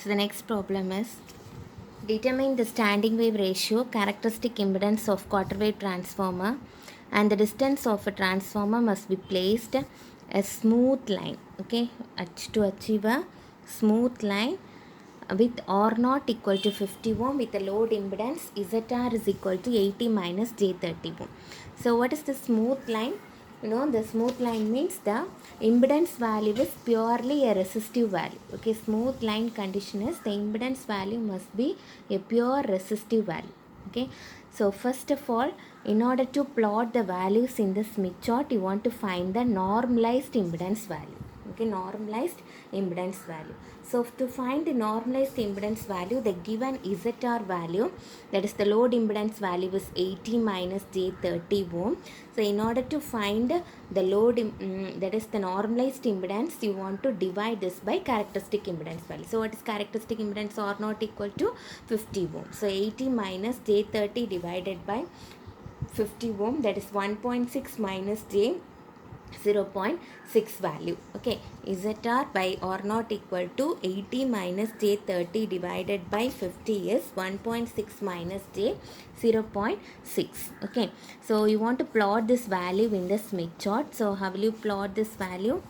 So the next problem is determine the standing wave ratio, characteristic impedance of quarter wave transformer, and the distance of a transformer must be placed a smooth line. Okay, to achieve a smooth line with R naught equal to 50 ohm with a load impedance ZR is equal to 80 minus J30 ohm. So what is the smooth line? The smooth line means the impedance value is purely a resistive value. Okay, smooth line condition is the impedance value must be a pure resistive value. Okay, so first of all, in order to plot the values in the Smith chart, you want to find the normalized impedance value. Okay, normalized impedance value. So to find the normalized impedance value, the given ZR value, that is the load impedance value, is 80 minus J30 ohm. So in order to find the load, that is the normalized impedance, you want to divide this by characteristic impedance value. So what is characteristic impedance? R naught equal to 50 ohm. So 80 minus J30 divided by 50 ohm, that is 1.6 minus J 0.6 value. Okay, ZR by R naught equal to 80 minus J30 divided by 50 is 1.6 minus J 0.6. Okay, so you want to plot this value in the Smith chart. So how will you plot this value?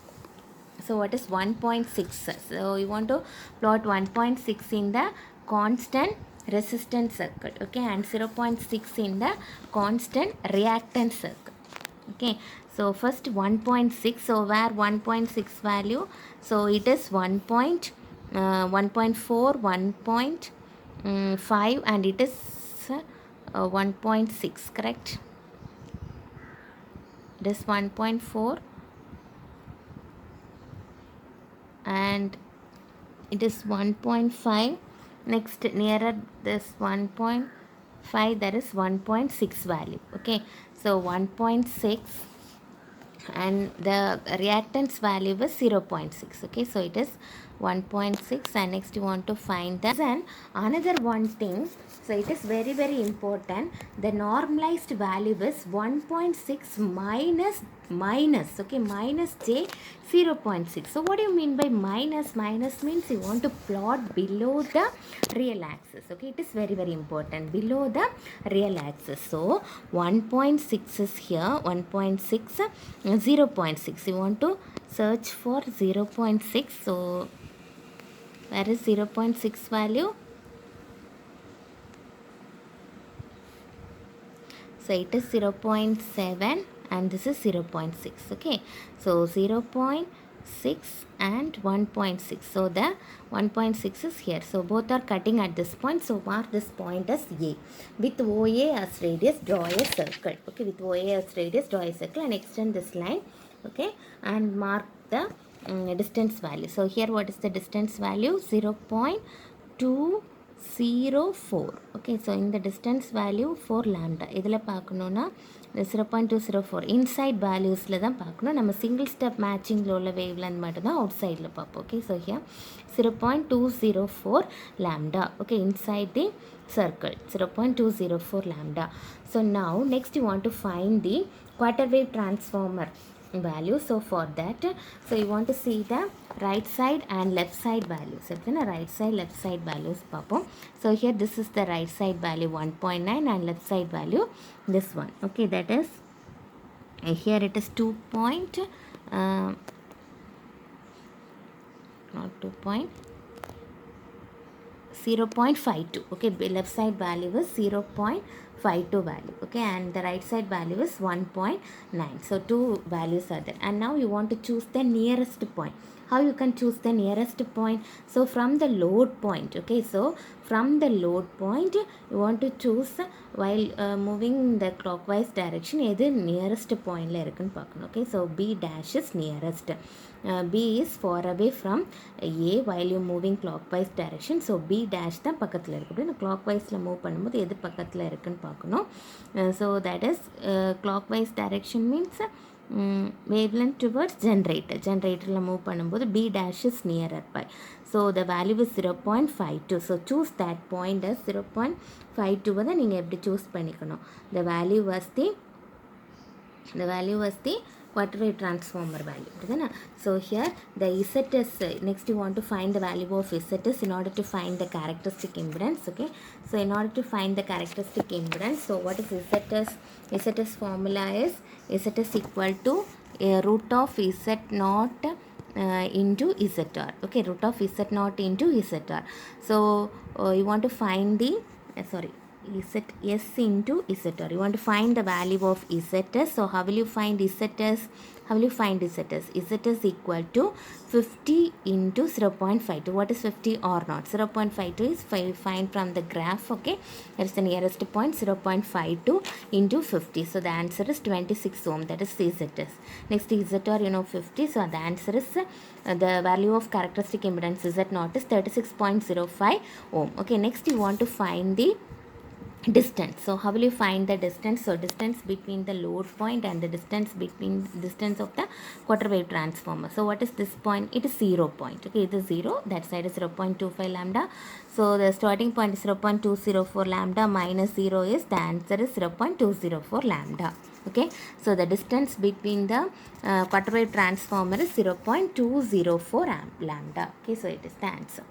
So what is 1.6? So you want to plot 1.6 in the constant resistance circuit. Okay, and 0.6 in the constant reactance circuit. Okay, so first 1.6. So where 1.6 value? So it is 1.4, 1.5, and it is 1.6. Correct? It is 1.4 and it is 1.5. Next, nearer this 1.5, there is 1.6 value. Okay, so 1.6 and the reactance value is 0.6. Okay, so it is 1.6, and next you want to find the, and another one thing, so it is very very important, the normalized value is 1.6 minus okay, minus J 0.6. So what do you mean by minus? Minus means you want to plot below the real axis. Okay, it is very very important, below the real axis. So 1.6 is here, 1.6, 0.6, you want to search for 0.6. so where is 0.6 value? So it is 0.7 and this is 0.6. Okay, so 0.6 and 1.6. So the 1.6 is here. So both are cutting at this point. So mark this point as A. With OA as radius, draw a circle. Okay, with OA as radius, draw a circle and extend this line. Okay, and mark the distance value. So here what is the distance value? 0.204. Okay, so in the distance value for lambda, இதில் பார்க்கணுன்னா 0.204 inside valuesல தான் பார்க்கணும். நம்ம single step matchingல உள்ள wavelength மட்டும்தான் outsideல பார்ப்போம். Okay, so here 0.204 lambda. Okay, inside the circle 0.204 lambda. So now next you want to find the quarter wave transformer value. So for that, so you want to see the right side and left side values. So right side left side values papom. So here this is the right side value 1.9 and left side value this one. Okay, that is here it is 2 point not 2 point 0.52. Okay, left side value is 0.52 value. Okay, and the right side value is 1.9. So two values are there, and now you want to choose the nearest point. How you can choose the nearest point? So from the load point. Okay, so from the load point you want to choose while moving the clockwise direction எது nearest pointல இருக்குன்னு பார்க்கணும். Okay, so B dash is nearest. B is far away from A while you moving clockwise direction. So B dash தான் பக்கத்தில் இருக்குது. நான் clockwise move பண்ணும்போது எது பக்கத்தில் இருக்குன்னு பார்க்கணும். So that is clockwise direction means wavelength towards generatorல மூவ் பண்ணும்போது B dash is nearer by. So the value is 0.52. So choose that point as 0.52. நீங்கள் எப்படி choose பண்ணிக்கணும்? The value was the quarter wave transformer value. Okay? So here the ZS, next you want to find the value of ZS in order to find the characteristic impedance. Okay, so in order to find the characteristic impedance, so what is ZS? ZS formula is ZS equal to root of Z naught into ZR. Okay, root of Z naught into ZR. So you want to find the ZS into ZR. You want to find the value of ZS. So how will you find ZS? How will you find ZS? ZS equal to 50 into 0.52. What is 50 or not? 0.52 is find from the graph. Okay, that is the nearest point. 0.52 into 50. So the answer is 26 ohm. That is ZS. Next ZR, 50. So the answer is the value of characteristic impedance Z0 is 36.05 ohm. Okay, next you want to find the distance. So how will you find the distance? So distance between the load point and the distance of the quarter wave transformer. So what is this point? It is 0 point. Okay, it is 0. That side is 0.25 lambda. So the starting point is 0.204 lambda minus 0 is the answer is 0.204 lambda. Okay, so the distance between the quarter wave transformer is 0.204 lambda. Okay, so it is the answer.